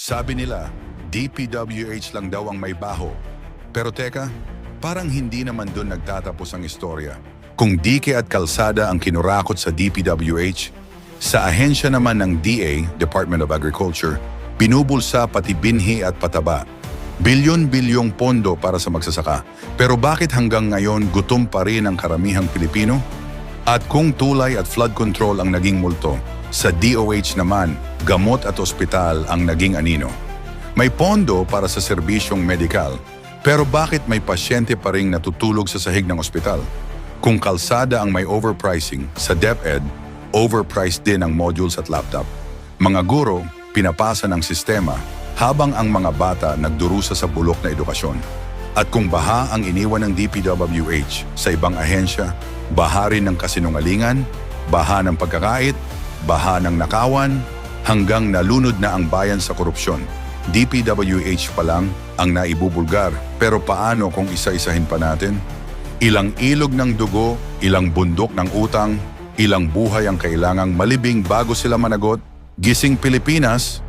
Sabi nila, DPWH lang daw ang may baho. Pero teka, parang hindi naman doon nagtatapos ang istorya. Kung dike at kalsada ang kinurakot sa DPWH, sa ahensya naman ng DA, Department of Agriculture, binubulsa pati binhi at pataba. Bilyon-bilyong pondo para sa magsasaka. Pero bakit hanggang ngayon gutom pa rin ang karamihang Pilipino? At kung tulay at flood control ang naging multo, sa DOH naman, gamot at ospital ang naging anino. May pondo para sa serbisyong medikal, pero bakit may pasyente pa ring natutulog sa sahig ng ospital? Kung kalsada ang may overpricing, sa DepEd, overpriced din ang modules at laptop. Mga guro, pinapasa ng sistema, habang ang mga bata nagdurusa sa bulok na edukasyon. At kung baha ang iniwan ng DPWH sa ibang ahensya, baha rin ng kasinungalingan, baha ng pagkakait, baha ng nakawan, hanggang nalunod na ang bayan sa korupsyon. DPWH pa lang ang naibubulgar, pero paano kung isa-isahin pa natin? Ilang ilog ng dugo, ilang bundok ng utang, ilang buhay ang kailangang malibing bago sila managot? Gising Pilipinas,